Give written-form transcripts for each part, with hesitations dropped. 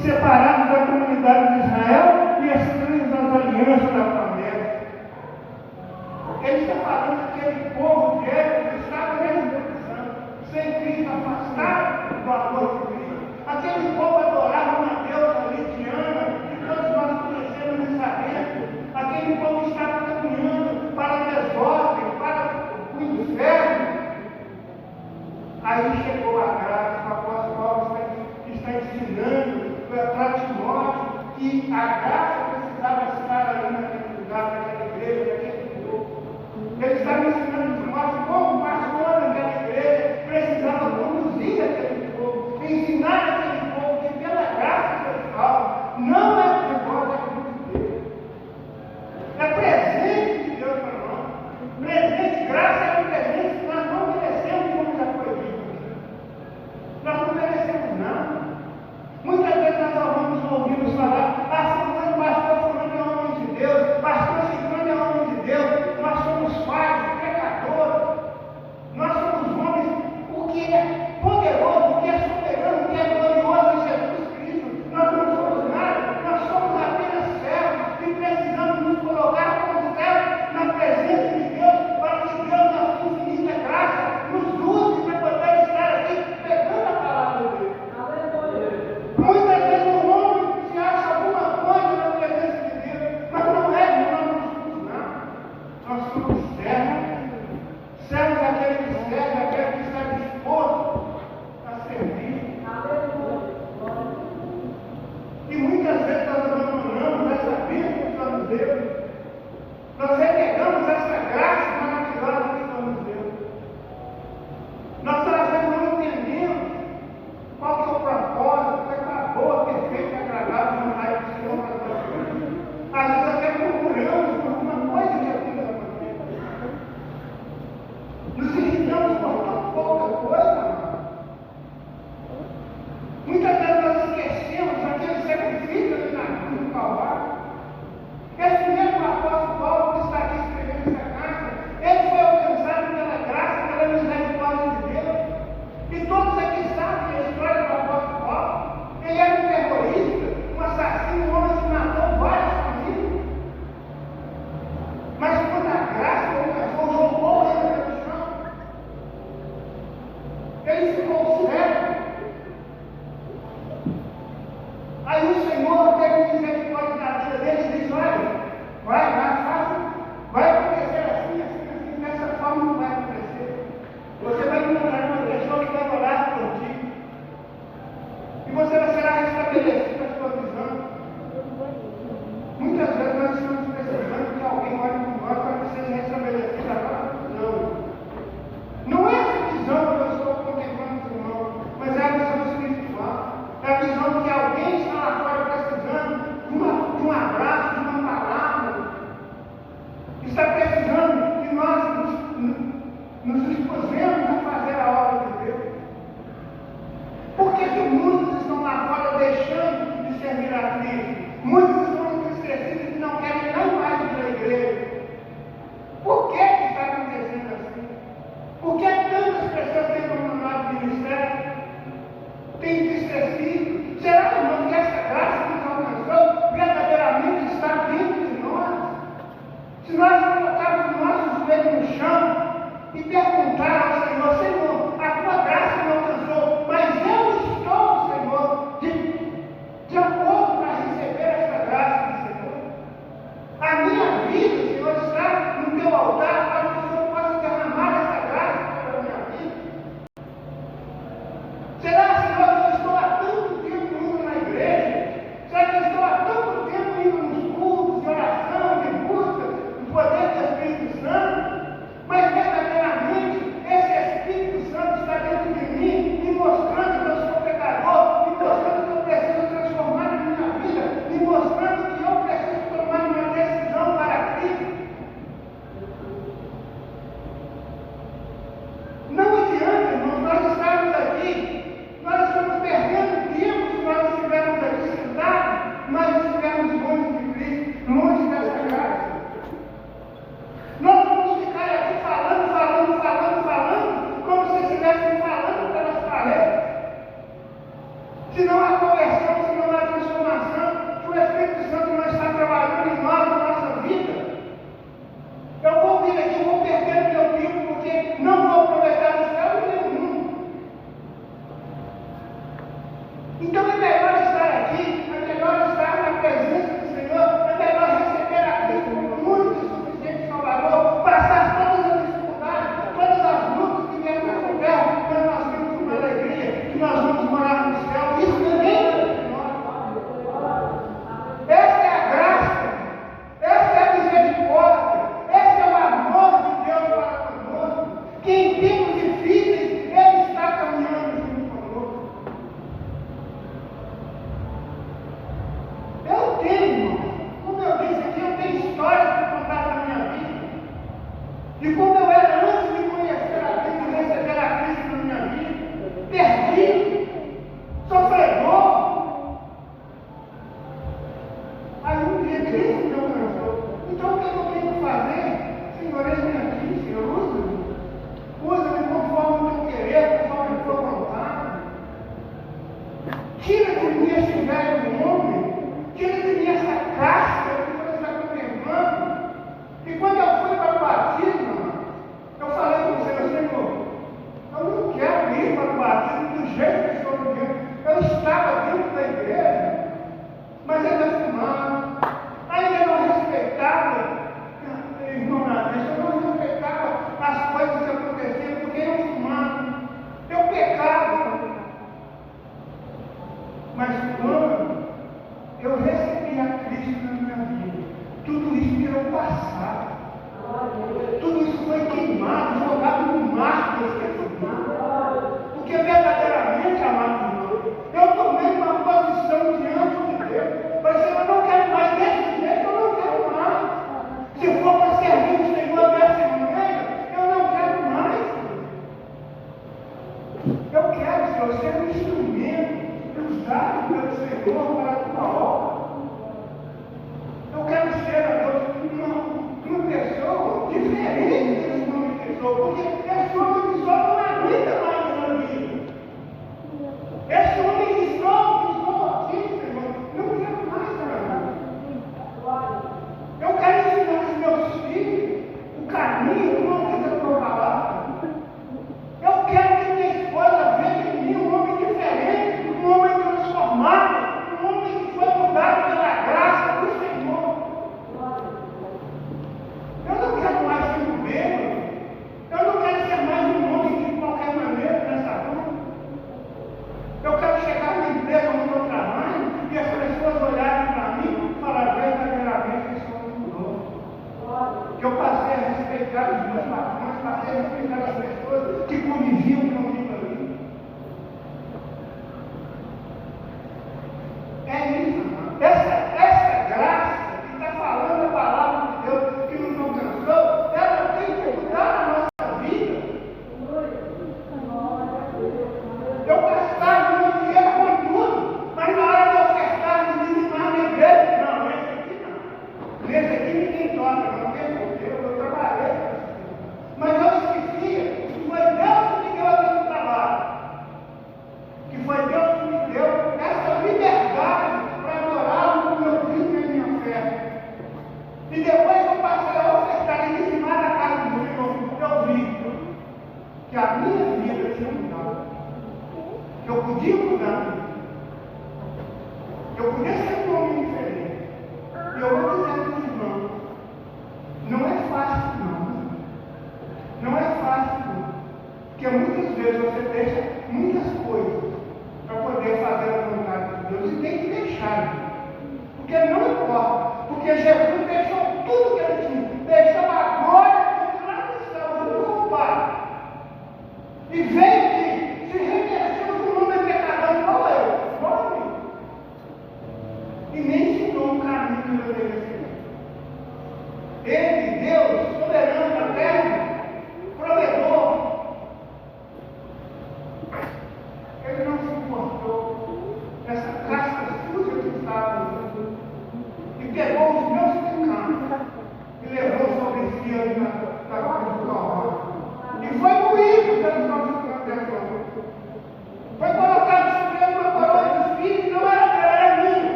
separados da comunidade de Israel e estranhos das alianças da promessa. Ele está falando daquele povo de Éfeso que estava nessa condição, sem Cristo, afastado do amor de Cristo. Aquele povo adorava uma deusa litiana, que todos nós conhecemos e sabemos. Aquele povo estava caminhando para o desordem, para o inferno. Aí chegou a graça, o apóstolo Paulo está ensinando para Timóteo que a graça precisava estar ali naquele lugar, naquela igreja, naquele povo. Ele estava ensinando Timóteo como o pastor daquela igreja precisava conduzir aquele povo, ensinar aquele povo que pela graça pessoal não é por causa da cruz de Deus. É presente de Deus para nós. Presente, graça é um presente que nós não merecemos, como já foi dito. Nós não merecemos nada. Muitas vezes nós ouvimos falar, pastor fulano é homem de Deus, pastor ciclano é homem de Deus, nós somos falhos, pecadores, nós somos homens, o que é poderoso, o que é soberano, o que é glorioso em Jesus Cristo. Nós não somos nada, nós somos apenas servos e precisamos nos colocar como servos na presença de Deus, para que Deus, na sua infinita graça, nos use para poder estar aqui pegando a palavra dele. Muitas vezes o homem se acha alguma coisa na presença de Deus, mas não é, nós não somos nada. Nós somos servos, servos daquele que serve, aquele que está disposto a servir. E muitas vezes nós abandonamos essa vida que Deus nos deu. Nós renegamos essa graça maravilhosa que Deus nos deu. Nós às vezes não entendemos qual que é o propósito, qual é a boa, perfeita e agradável vontade do Senhor para nós. Às vezes até procuramos por alguma coisa que a vida não tem. Nos irritamos por tão pouca coisa. Muitas vezes nós esquecemos aquele sacrifício ali na cruz do Calvário. Esse mesmo apóstolo Paulo que está aqui escrevendo essa carta, ele foi alcançado pela graça, pela misericórdia de Deus. E todos aqui sabem a história do apóstolo Paulo. Ele era um terrorista, um assassino, um homem que matou várias famílias. Mas quando a graça o alcançou, jogou ele no chão. Ele ficou cego. Aí o Senhor teve misericórdia da vida dele e disse: olha, vai acontecer assim, dessa forma não vai acontecer. Você vai encontrar uma pessoa que vai orar por ti. E você será restabelecido a sua visão. Muitas vezes nós estamos precisando que alguém olhe por nós para que seja restabelecida a nossa visão. Não é essa visão que eu estou contemplando com o irmão, mas é a visão espiritual. É a visão de que alguém está lá fora precisando de um abraço, de uma palavra. Está precisando que nós nos dispusemos a fazer a obra de Deus. Por que muitos estão lá fora deixando de servir a Cristo? Muitos estão entristecidos e não querem nem mais ir para a igreja. Por que está acontecendo assim? Por que tantas pessoas têm abandonado o ministério? Têm entristecido? Será, irmão, que essa graça que nos alcançou verdadeiramente está dentro de nós? Se nós colocarmos os nossos joelhos no chão e perguntar ao Senhor: Senhor, a tua graça me alcançou, mas eu estou, Senhor, de acordo para receber essa graça do Senhor. A minha vida, Senhor, está no teu altar para que o Senhor possa derramar essa graça para a minha vida. Será, Senhor, que eu estou há tanto tempo indo na igreja? Será que eu estou há tanto tempo indo nos cultos de oração, de busca do poder do Espírito Santo? Mas verdadeiramente esse Espírito Santo está dentro de mim, me mostrando que eu sou pecador, me mostrando que eu preciso transformar a minha vida, me mostrando que eu preciso tomar uma decisão para Cristo. Não adianta, irmãos, nós estarmos aqui, nós estamos perdendo tempo se nós estivermos aqui sentados, mas estivermos longe de Cristo, longe dessa graça. Nós vamos ficar aqui falando, como se estivéssemos falando pelas paredes. Se não há conversão, se não há Então é melhor estar aqui, é melhor estar na presença do Senhor, é melhor receber a Cristo como único e suficiente Salvador, passar todas as dificuldades, todas as lutas que vieram na terra, mas nós temos uma alegria, que nós vamos morar no céu. Isso ninguém vai de nós. Essa é a graça, essa é a misericórdia, esse é o amor de Deus para conosco, que em tempos difíceis Ele está caminhando junto conosco. Eu tenho, como eu disse aqui, eu tenho histórias para contar da minha vida. De como eu era antes de conhecer a Cristo, de receber a Cristo na minha vida. Perdido, sofredor. Aí um dia Cristo me alcançou. Então o que eu tenho que fazer? Senhor, eis-me aqui, Senhor, usa-me. Usa-me conforme o teu querer, conforme a tua vontade. Tira de mim este velho homem. Tira de mim essa casca que você está contemplando. E quando eu fui para o batismo, eu falei com o Senhor, eu não quero ir para o batismo do jeito que estou vivendo. Eu estava dentro da igreja, mas ainda fumava, ainda não respeitava, irmão Nadesto, eu não respeitava as coisas que aconteciam, porque eu fumava, eu pecava. Mas quando eu recebi a Cristo na minha vida, tudo isso virou passado. Tudo isso foi queimado, jogado no mar, porque verdadeiramente, amado irmão, eu tomei uma posição diante de Deus. Mas eu não quero mais desse jeito, eu não quero mais. Se for para servir o Senhor dessa maneira, eu não quero mais. Eu quero, Senhor, ser um instrumento usado pelo Senhor para a tua obra. Eu quero ser, uma pessoa diferente desse nome de pessoa, porque esse homem de pessoa não aguenta mais na vida. Esse homem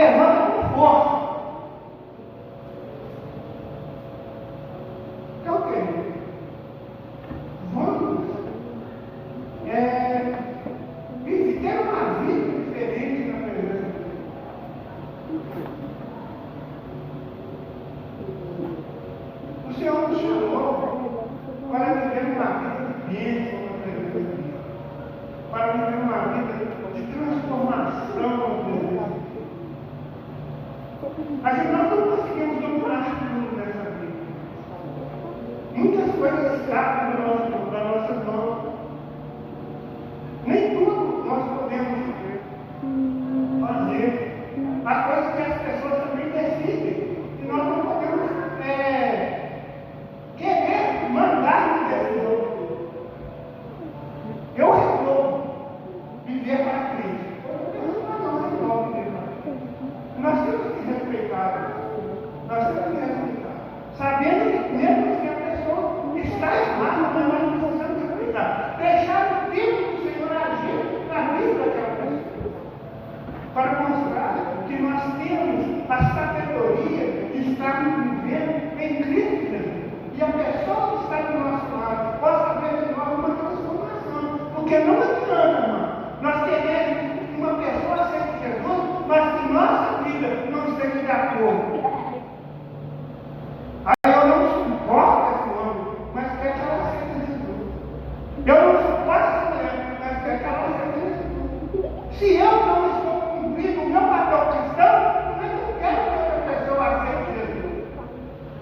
levanta com força. Então, querido, vamos ter uma vida diferente na presença de Deus. O Senhor nos chamou para viver uma vida de bênção na presença de Deus, para viver uma vida de transformação na presença de Deus. Mas nós não conseguimos dominar tudo nessa vida. Muitas coisas escapam da nossa mão. Nem tudo nós podemos fazer. Há coisas que as pessoas também decidem. E nós não podemos querer mandar no decisão. Eu resolvo viver para Cristo. Eu não resolvo viver para Cristo. Nós temos que respeitar. Nós temos que respeitar. Sabendo que mesmo que a pessoa está errada, mas nós precisamos respeitar. Deixar o tempo do Senhor agir na vida daquela pessoa. Para mostrar que nós temos a sabedoria de estarmos vivendo em Cristo Jesus. E a pessoa que está do nosso lado possa ver de nós uma transformação. Porque não adianta, irmão, nós queremos que uma pessoa seja Jesus, mas que nossa vida não esteja de acordo. Aí eu não suporto esse homem, mas quer que ela seja Jesus. Eu não suporto essa mulher, mas quer que ela seja Jesus. Se eu não estou cumprindo o meu papel cristão, eu não quero que outra pessoa aceite Jesus.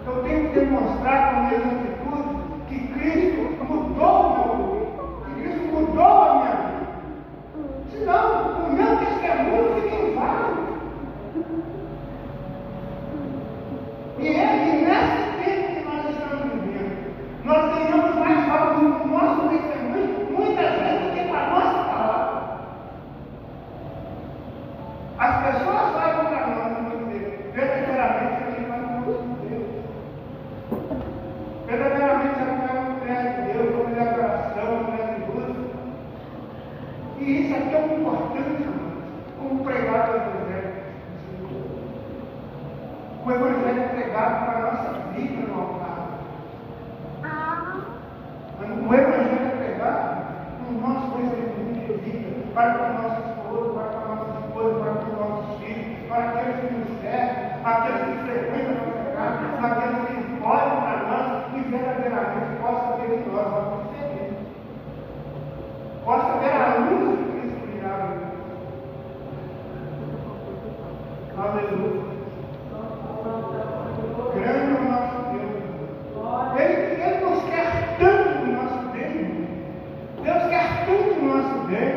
Eu tenho que demonstrar com minhas atitudes que Cristo mudou o meu mundo, que Cristo mudou a minha vida. Senão, o meu testemunho fica inválido. E nesse tempo que nós estamos vivendo, nós ganhamos mais valor no nosso testemunho, muitas vezes, do que com a nossa palavra. As pessoas olham para nós e vão dizer, verdadeiramente a gente vai no nosso Deus. Verdadeiramente a gente vai no mulher de Deus, uma mulher de oração, uma mulher de luz. E isso é tão importante, irmãos, como pregar o Evangelho. O Evangelho é pregado para a nossa vida no altar. O Evangelho é pregado no nosso testemunho de vida, para com o nosso esposo, para com a nossa esposa, para com os nossos filhos, para aqueles que nos servem, aqueles que frequentam a nossa casa, aqueles que olham para nós e verdadeiramente possam ver em nós algo diferente. Possa ver a luz de Cristo brilhar em nós. Aleluia. Grande é o nosso Deus. Ele nos quer tanto no nosso bem. Deus quer tanto no nosso bem.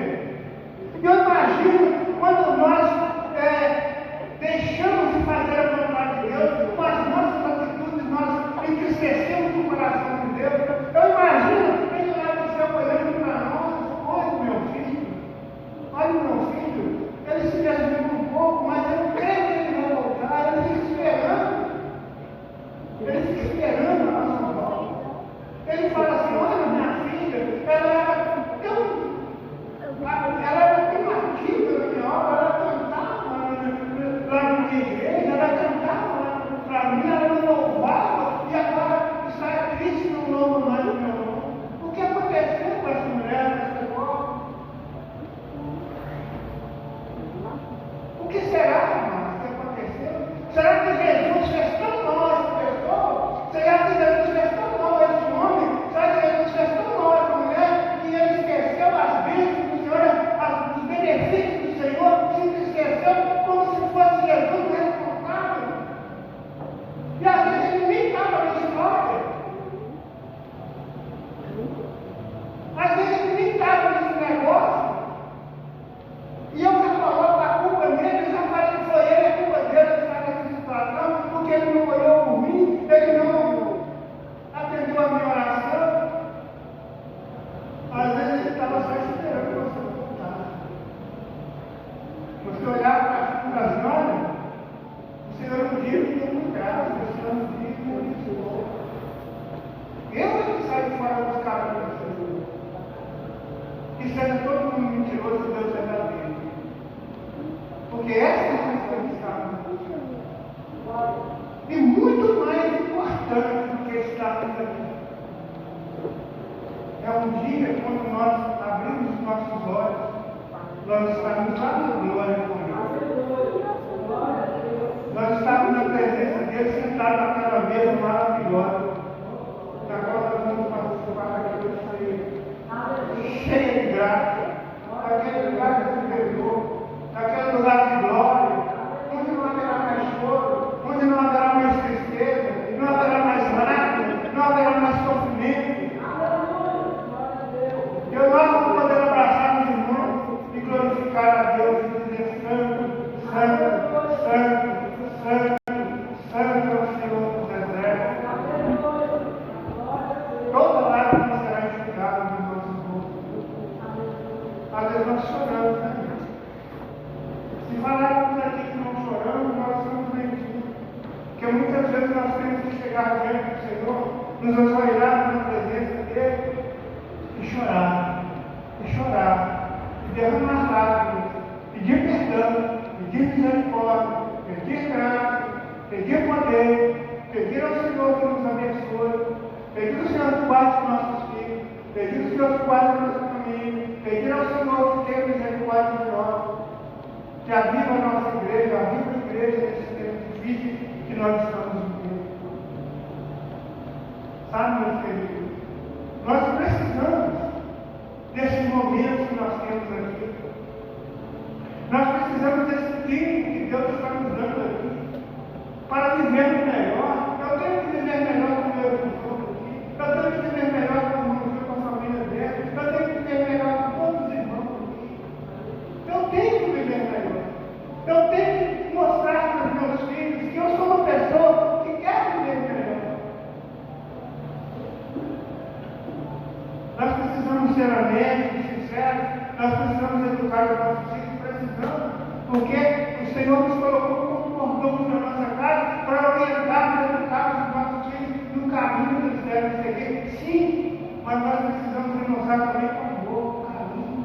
Eu imagino quando nós deixamos de fazer a vontade de Deus, com as nossas atitudes, nós entristecemos o coração de Deus. Eu imagino ele lá no céu olhando para nós, olha meu filho, olha meu filho, ele se desviou um pouco, mas eu creio que ele vai voltar, ele fica esperando. Ele fica esperando a nossa volta. Ele fala assim, olha minha filha, ela era tão ativa na minha obra, ela cantava lá na minha igreja, ela cantava lá para mim, ela me louvava, e agora está triste no louvo mais do meu nome. O que aconteceu com essa mulher nessa volta? O que será, irmão, que aconteceu? Será que Jesus fez tão mal a essa pessoa? Será que Jesus fez tão mal a esse homem? Será que Jesus fez tão mal a essa mulher que ele esqueceu as bênçãos do Senhor, os benefícios do Senhor, se esqueceu como se fosse Jesus o responsável? E às vezes ele nem estava na história. Às vezes ele nem estava nesse negócio. E eu já coloco a culpa nele, eu já falei que foi ele, a culpa dele estar nessa situação, porque ele não olhou por mim, ele não atendeu a minha oração. Às vezes ele estava só esperando você voltar. Você olhar para as nós, o Senhor não diz que tem lugar, o Senhor não diz que eu estou. Eu é que saio fora dos caminhos do Senhor. Que seja todo mundo mentiroso, Deus é verdadeiro. Porque essa é a nossa missão. E muito mais importante do que estarmos aqui. É um dia quando nós abrimos os nossos olhos, nós estamos lá na glória com Deus. Nós estamos na presença dele, sentados naquela mesa maravilhosa, na qual nós vamos participar daquilo cheio de graça, daquele lugar que se revelou, daquele lugar de glória, onde não haverá mais choro, onde não haverá mais tristeza, não haverá mais lágrimas, não haverá mais sofrimento. E nós vamos poder abraçar os irmãos e glorificar a Deus e dizer: Santo, Santo, Santo, Santo, Santo é o Senhor dos exércitos. Toda lágrima será enxugada nos nossos rostos. Às vezes nós choramos, né? Se falarmos aqui que não choramos, nós somos mentiros. Porque muitas vezes nós temos que chegar diante do Senhor, nos ajoelharmos na presença dele e chorar, e derramar lágrimas, pedir perdão, pedir misericórdia, pedir graça, pedir poder, pedir ao Senhor que nos abençoe, pedir ao Senhor que guarde os nossos filhos, pedir ao Senhor que guarde a nossa família, pedir ao Senhor que tenha misericórdia de nós, que aviva a nossa igreja, aviva a igreja nesse tempo difícil que nós estamos vivendo. Sabe, meus queridos, nós precisamos desses momentos que nós temos aqui. Nós precisamos desse tempo que Deus está nos dando aqui para vivermos melhor. Eu tenho que viver melhor com o meu irmão aqui. Eu tenho que viver melhor com o irmão, com a família dele. Eu tenho que viver melhor com todos os irmãos aqui. Eu tenho que viver melhor. Eu tenho que mostrar para os meus filhos que eu sou uma pessoa que quer viver melhor. Nós precisamos ser honestos, sinceros, nós precisamos educar os nossos filhos, precisamos, porque o Senhor nos colocou como mordomos na nossa casa para orientarmos e educarmos os nossos filhos no caminho que eles devem seguir. Sim, mas nós precisamos demonstrar também com amor, com carinho.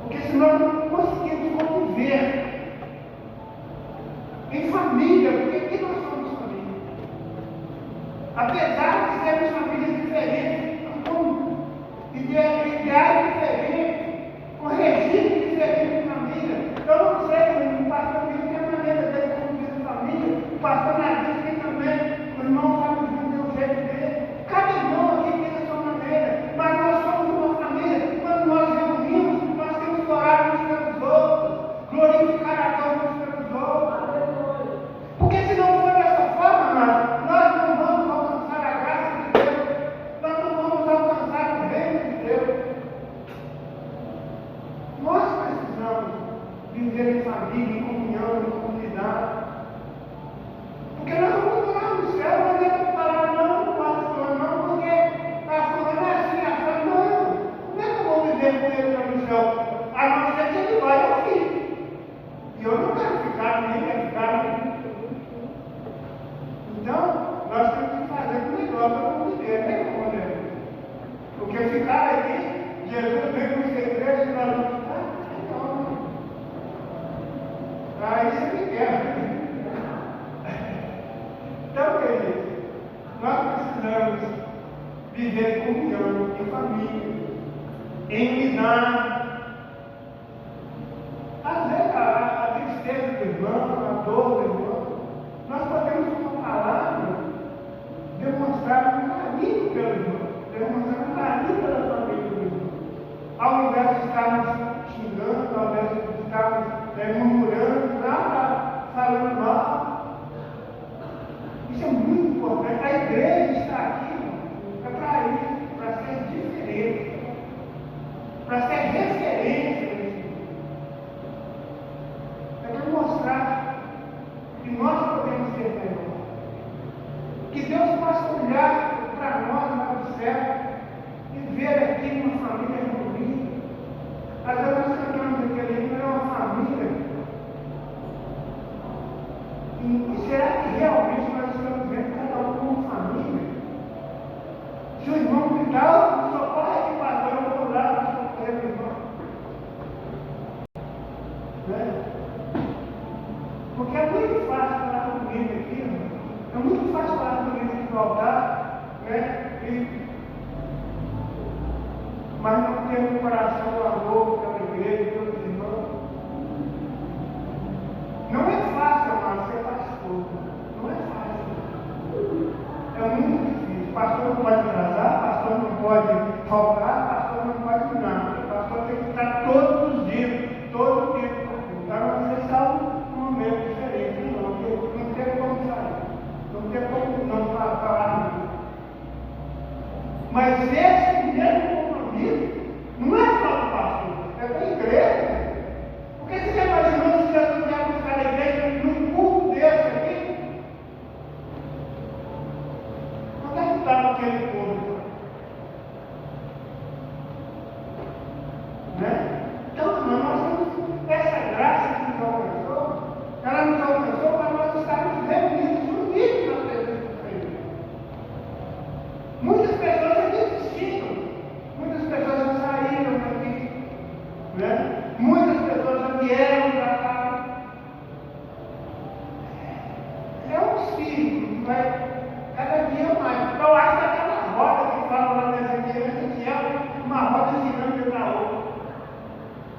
Porque senão não conseguimos conviver em família, porque aqui nós somos família. Apesar de sermos famílias diferentes, com ideais diferentes, com regime diferente de família. Eu não sei, o pastor Mil tem a maneira dele conduzir a família, o pastor Nardinho tem também, o irmão Fábio Júnior tem o jeito dele. Cada irmão aqui tem a sua maneira, mas nós somos uma família. Quando nós reunimos, nós temos que orar uns pelos outros, glorificar a Deus uns pelos outros. Porque se não for dessa forma, nós não vamos alcançar a graça de Deus, nós não vamos alcançar o reino de Deus. Nós precisamos viver em família, em comunhão, em comunidade. Porque nós vamos morar no céu, mas ele vai falar: não, pastor, não, porque a fulana é assim, a fulana não. Como é que eu vou viver com ele lá no céu? A não ser que ele vai ao fim. E eu não quero ficar, ninguém quer ficar. Então, nós temos que fazer o melhor para conviver, né, meu irmão? Porque ficar aqui, Jesus veio nos segredos e nós vamos ficar, então. Aí você me quer.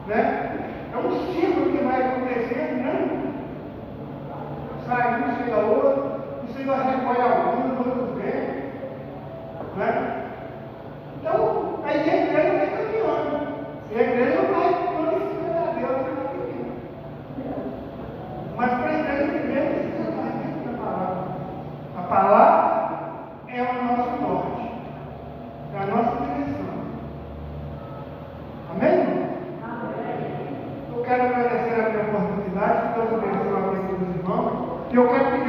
né? É um ciclo que vai acontecendo, né? Sai um, chega outro, o Senhor recolhe alguns, outros vêm, né? Então, a igreja vai caminhando, e a igreja vai glorificando a Deus na vida. Mas para a igreja primeiro precisa estar dentro da palavra. A palavra é o nosso norte, é a nossa direção. Amém? Eu quero agradecer a minha oportunidade, que Deus abençoe a vida dos irmãos, e eu quero